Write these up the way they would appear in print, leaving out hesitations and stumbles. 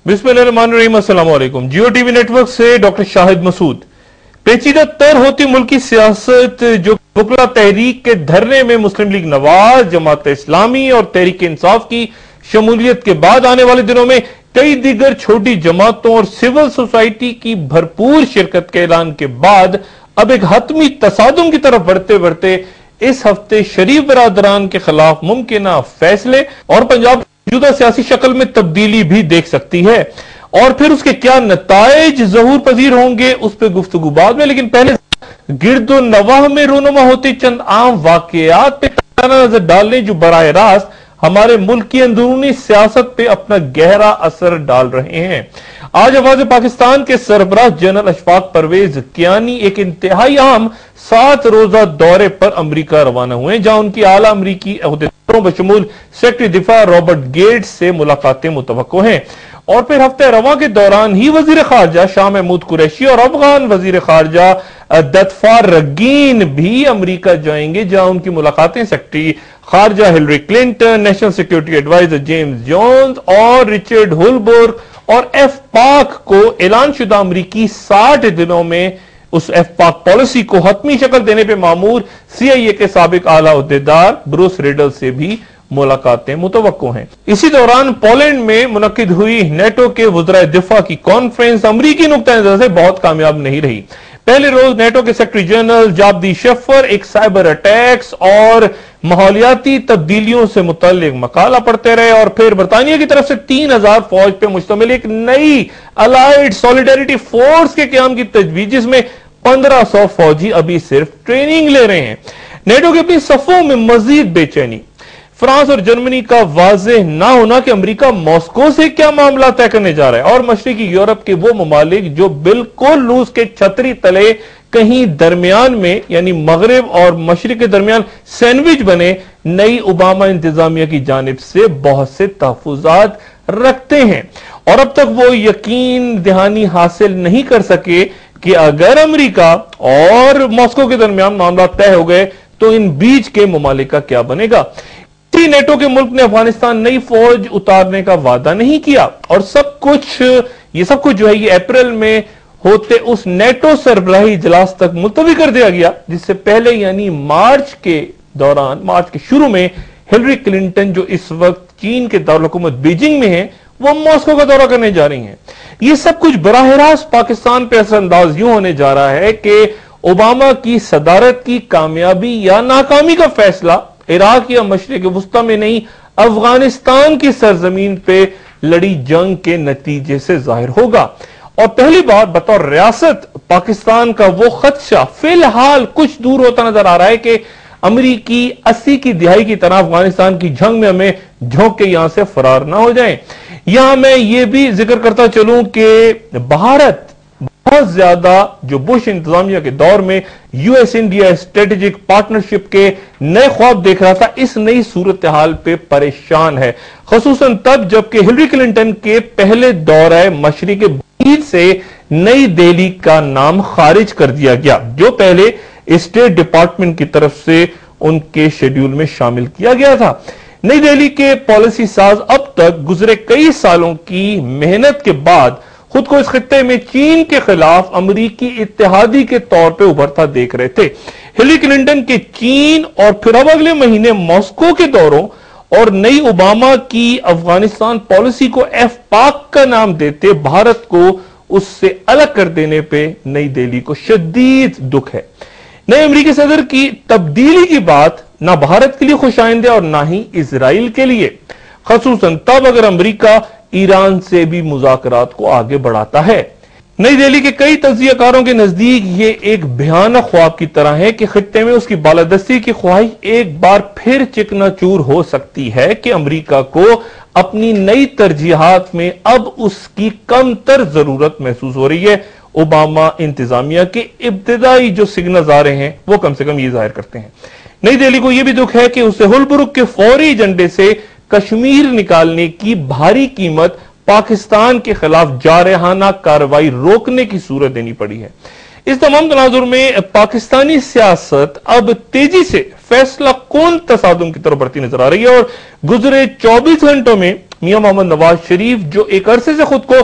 बिस्मिल्लाहिर्रहमानिर्रहीम, अस्सलाम वालेकुम। जियो टीवी नेटवर्क से डॉक्टर शाहिद मसूद। पेचीदा तर होती मुल्की सियासत जो बुकला तहरीक के धरने में मुस्लिम लीग नवाज, जमात इस्लामी और तहरीक इंसाफ की शमूलियत के बाद आने वाले दिनों में कई दीगर छोटी जमातों और सिविल सोसाइटी की भरपूर शिरकत के ऐलान के बाद अब एक हतमी तसादुम की तरफ बढ़ते बढ़ते इस हफ्ते शरीफ बरादरान के खिलाफ मुमकिन फैसले और पंजाब मौजूदा सियासी शक्ल में तब्दीली भी देख सकती है, और फिर उसके क्या नताइज ज़हूर पजीर होंगे उस पर गुफ्तगू बाद में। लेकिन पहले गिरदो नवाह में रोनुमा होती चंद आम वाकयात पे नजर डालने जो बराह रास्त हमारे मुल्क की अंदरूनी सियासत पे अपना गहरा असर डाल रहे हैं। आज आवाज पाकिस्तान के सरबराह जनरल अशफाक परवेज कियानी एक इंतहाई अहम 7 रोजा दौरे पर अमरीका रवाना हुए, जहां उनकी आला अमरीकी अहदेदारों बशमूल सेक्रेटरी दिफा रॉबर्ट गेट्स से मुलाकातें मुतवक्को हैं। और फिर हफ्ते रवा के दौरान ही वजीर खारजा शाह महमूद कुरैशी और अफगान वजीर खारजा दतफार रगीन भी अमरीका जाएंगे, जहां उनकी मुलाकातें सेक्रेटरी खारजा Hillary Clinton, national security adviser James Jones और रिचर्ड हुलबर्ग और एफ पाक को ऐलान शुदा अमरीकी 60 दिनों में उस एफ पाक पॉलिसी को हतमी शक्ल देने पर मामूर CIA के साबिक आला अहदेदार ब्रूस रिडल से भी मुलाकातें मुतवक्को हैं। इसी दौरान पोलैंड में मुनक्किद हुई नेटो के वज़राए दिफा की कॉन्फ्रेंस अमरीकी नुक्ता नजर से बहुत कामयाब नहीं रही। पहले रोज नेटो के सेक्रेटरी जनरल जाबदी शफर एक साइबर अटैक्स और माहौलियाती तब्दीलियों से मुतल्लिक मकाला पढ़ते रहे, और फिर बरतानिया की तरफ से 3000 फौज पे मुश्तमिल एक नई अलाइड सॉलिडारिटी फोर्स के क्याम की तजवीज, जिसमें 1500 फौजी अभी सिर्फ ट्रेनिंग ले रहे हैं। नेटो के अपनी सफों में मजीद बेचैनी, फ्रांस और जर्मनी का वाज़ेह ना होना कि अमेरिका मॉस्को से क्या मामला तय करने जा रहा है, और मशरिकी यूरोप के वो ममालिक जो बिल्कुल रूस के छतरी तले कहीं दरमियान में यानी मगरिब और मशरिक के दरमियान सैंडविच बने, नई ओबामा इंतजामिया की जानिब से बहुत से तहफुजात रखते हैं, और अब तक वो यकीन दहानी हासिल नहीं कर सके कि अगर अमेरिका और मॉस्को के दरमियान मामला तय हो गए तो इन बीच के ममालिक का क्या बनेगा। नेटो के मुल्क ने अफगानिस्तान नई फौज उतारने का वादा नहीं किया, और ये सब कुछ जो है ये अप्रैल में होते उस नेटो सरबराही इजलास तक मुलतवी कर दिया गया, जिससे पहले यानी मार्च के शुरू में हिलरी क्लिंटन जो इस वक्त चीन के दारुल-हुकूमत बीजिंग में है, वो मॉस्को का दौरा करने जा रही हैं। ये सब कुछ बराह रास्त पाकिस्तान पे असरअंदाज यूं होने जा रहा है कि ओबामा की सदारत की कामयाबी या नाकामी का फैसला इराक या मशरिक वुस्ता में नहीं, अफगानिस्तान की सरजमीन पे लड़ी जंग के नतीजे से जाहिर होगा। और पहली बार बतौर रियासत पाकिस्तान का वो खदशा फिलहाल कुछ दूर होता नजर आ रहा है कि अमरीकी 80 की दिहाई की तरह अफगानिस्तान की जंग में हमें झोंक के यहां से फरार ना हो जाएं। यहां मैं ये भी जिक्र करता चलूं कि भारत बहुत ज्यादा जो बुश इंतजामिया के दौर में US इंडिया स्ट्रेटेजिक पार्टनरशिप के नए ख्वाब देख रहा था, इस नई सूरत हाल पे परेशान है, खसूसन तब जबकि हिलरी क्लिंटन के पहले दौरे मशरिक बीच से नई दिल्ली का नाम खारिज कर दिया गया, जो पहले स्टेट डिपार्टमेंट की तरफ से उनके शेड्यूल में शामिल किया गया था। नई दिल्ली के पॉलिसी साज अब तक गुजरे कई सालों की मेहनत के बाद खुद को इस खित्ते में चीन के खिलाफ अमरीकी इत्तेहादी के तौर पे उभरता देख रहे थे। हिलरी क्लिंटन के चीन और फिर अब अगले महीने मॉस्को के दौरों और नई ओबामा की अफगानिस्तान पॉलिसी को एफ पाक का नाम देते भारत को उससे अलग कर देने पे नई दिल्ली को शदीद दुख है। नए अमरीकी सदर की तब्दीली की बात ना भारत के लिए खुशाइंद है और ना ही इजराइल के लिए, खसूसन तब अगर अमरीका ईरान से भी मुज़ाकरात को आगे बढ़ाता है। नई दिल्ली के कई तज्जियाकारों के नजदीक ये एक भयानक ख्वाब की तरह है कि खित्ते में उसकी बालादस्ती की ख्वाहिश एक बार फिर चिकनाचूर हो सकती है कि अमरीका को अपनी नई तरजीहात में अब उसकी कमतर जरूरत महसूस हो रही है। ओबामा इंतजामिया के इब्तिदाई जो सिग्नल्स आ रहे हैं वो कम से कम ये जाहिर करते हैं। नई दिल्ली को यह भी दुख है कि उसे हुलबर्ग के फौरी एजेंडे से कश्मीर निकालने की भारी कीमत पाकिस्तान के खिलाफ जारहाना कार्रवाई रोकने की सूरत देनी पड़ी है। इस तमाम तनाजुर में पाकिस्तानी सियासत अब तेजी से फैसला कौन तसादुम की तरफ बढ़ती नजर आ रही है, और गुजरे 24 घंटों में میاں محمد نواز شریف جو ایک عرصے سے خود کو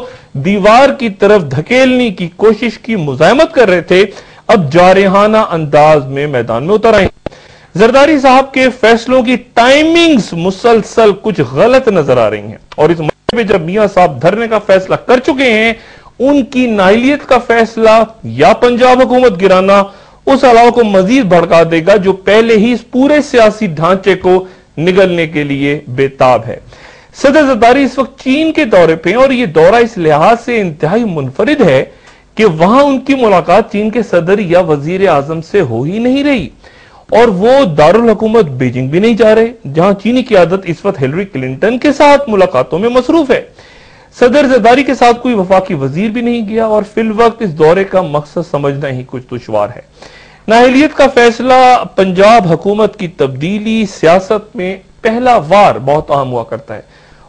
دیوار کی طرف دھکیلنے کی کوشش کی مزاحمت کر رہے تھے، اب جارحانہ انداز میں میدان میں اتر آئے ہیں۔ زرداری صاحب کے فیصلوں کی ٹائمنگز مسلسل کچھ غلط نظر آ رہی ہیں، اور اس موقع پہ جب میاں صاحب دھرنے کا فیصلہ کر چکے ہیں، ان کی نااہلیت کا فیصلہ یا پنجاب حکومت گرانا اس علاوہ کو مزید بھڑکا دے گا جو پہلے ہی اس پورے سیاسی ڈھانچے کو نگلنے کے لیے بے تاب ہے۔ صدر زرداری اس وقت چین کے دورے پہ ہیں، اور یہ دورہ اس لحاظ سے انتہائی منفرد ہے کہ وہاں ان کی ملاقات چین کے صدر یا وزیر اعظم سے ہو ہی نہیں رہی، اور وہ دارالحکومت بیجنگ بھی نہیں جا رہے، جہاں چینی قیادت اس وقت ہلری کلنٹن کے ساتھ ملاقاتوں میں مصروف ہے۔ صدر زرداری کے ساتھ کوئی وفاقی وزیر بھی نہیں گیا، اور فی الوقت اس دورے کا مقصد سمجھنا ہی کچھ دشوار ہے۔ نااہلیت کا فیصلہ پنجاب حکومت کی تبدیلی سیاست میں پہلا وار بہت اہم ہوا کرتا ہے،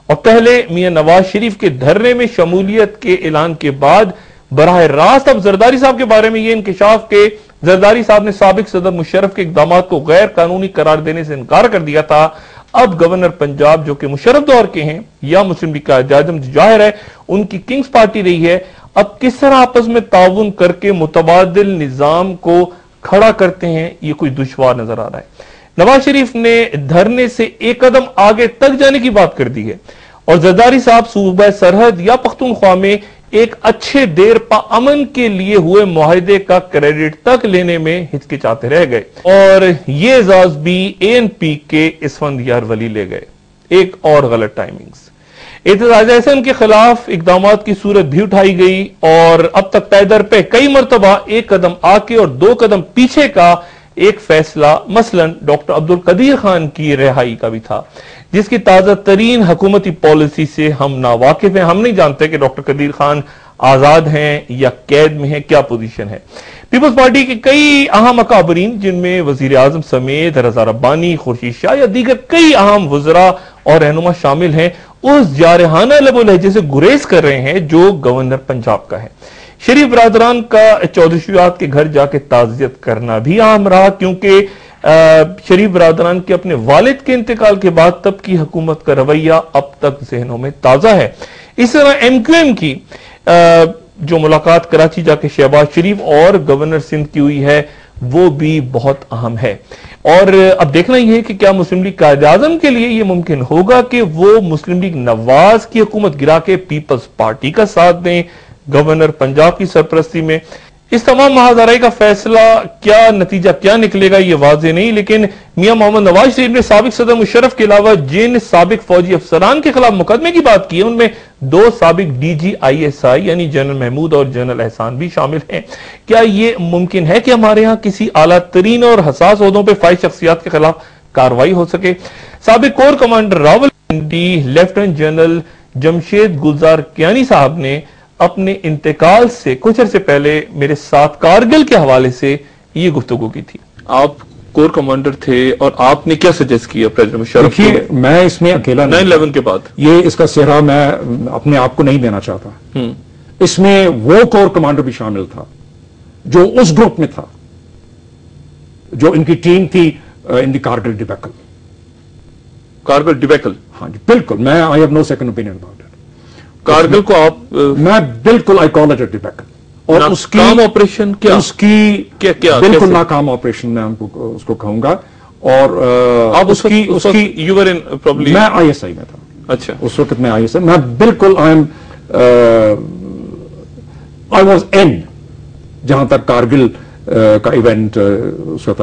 اور پہلے میاں نواز شریف کے دھرنے میں شمولیت کے اعلان کے بعد براہ راست اب زرداری صاحب کے بارے میں یہ انکشاف کہ زرداری صاحب نے سابق صدر مشرف کے اقدامات کو غیر قانونی قرار دینے سے انکار کر دیا تھا، اب گورنر پنجاب جو کہ مشرف دور کے ہیں یا مسلم لیگ قائد اعظم جو ظاہر ہے ان کی کنگز پارٹی رہی ہے، اب کس طرح آپس میں تعاون کر کے متبادل نظام کو کھڑا کرتے ہیں، یہ کوئی دشوار نظر آ رہا ہے۔ نواز شریف نے دھرنے سے ایک قدم آگے تک جانے کی بات کر دی ہے، اور زرداری صاحب صوبہ سرحد یا پختونخوا میں ایک اچھے دیر پا امن کے لیے ہوئے معاہدے کا کریڈٹ تک لینے میں ہچکچاتے رہ گئے، اور یہ اعزاز بھی ANP کے اسفندیار ولی لے گئے۔ ایک اور غلط ٹائمنگز، اعتراض احسن کے خلاف اقدامات کی صورت بھی اٹھائی گئی، اور اب تک پیدر پہ کئی مرتبہ ایک قدم آگے اور دو قدم پیچھے کا ایک فیصلہ مثلا ڈاکٹر عبدالقدیر خان کی رہائی کا بھی تھا، جس کی تازہ ترین حکومتی پالیسی سے ہم ناواقف ہیں۔ ہم نہیں جانتے کہ ڈاکٹر قدیر خان آزاد ہیں یا قید میں ہیں، کیا پوزیشن ہے۔ پیپلز پارٹی کے کئی اہم اکابرین جن میں وزیر اعظم سمیت رضا ربانی، خورشید شاہ یا دیگر کئی اہم وزراء اور رہنما شامل ہیں، اس جارحانہ لب و لہجے سے گریز کر رہے ہیں جو گورنر پنجاب کا ہے۔ شریف برادران کا چودشیات کے گھر جا کے تعزیت کرنا بھی عام رہا، کیونکہ شریف برادران کے اپنے والد کے انتقال کے بعد تب کی حکومت کا رویہ اب تک ذہنوں میں تازہ ہے۔ اس طرح MQM کی جو ملاقات کراچی جا کے شہباز شریف اور گورنر سندھ کی ہوئی ہے وہ بھی بہت اہم ہے، اور اب دیکھنا یہ ہے کہ کیا مسلم لیگ قائد اعظم کے لیے یہ ممکن ہوگا کہ وہ مسلم لیگ نواز کی حکومت گرا کے پیپلز پارٹی کا ساتھ دیں گورنر پنجاب کی سرپرستی میں۔ اس تمام محاذرائی کا فیصلہ کیا نتیجہ کیا نکلے گا یہ واضح نہیں، لیکن میاں محمد نواز شریف نے سابق صدر مشرف کے علاوہ جن سابق فوجی افسران کے خلاف مقدمے کی بات کی ہے ان میں 2 سابق DG ISI یعنی جنرل محمود اور جنرل احسان بھی شامل ہیں۔ کیا یہ ممکن ہے کہ ہمارے ہاں کسی اعلیٰ ترین اور حساس عہدوں پہ فائز شخصیات کے خلاف کارروائی ہو سکے؟ سابق corps commander Rawalpindi lieutenant general Jamshed Gulzar Kayani صاحب نے اپنے انتقال سے کچھ عرصے پہلے میرے ساتھ کارگل کے حوالے سے یہ گفتگو کی تھی۔ آپ کور کمانڈر تھے اور آپ نے کیا سجیسٹ کیا پریزیڈنٹ مشرف کو؟ میں اس میں اکیلا 9/11 کے بعد یہ اس کا سہرا میں اپنے آپ کو نہیں دینا چاہتا، اس میں وہ کور کمانڈر بھی شامل تھا جو اس گروپ میں تھا جو ان کی ٹیم تھی ان دی کارگل ڈیبیکل۔ کارگل ڈیبیکل؟ ہاں جی بالکل، میں I have no second opinion about it. Kargil کو آپ میں بالکل آئی کال اٹ اے ڈیبیکل، اور اس کی آپریشن کیا اس کی بالکل ناکام آپریشن میں اس کو کہوں گا، اور آپ اس کی میں ISI میں تھا۔ اچھا، اس وقت میں ISI میں بالکل I was in جہاں تک کارگل کا ایونٹ اس وقت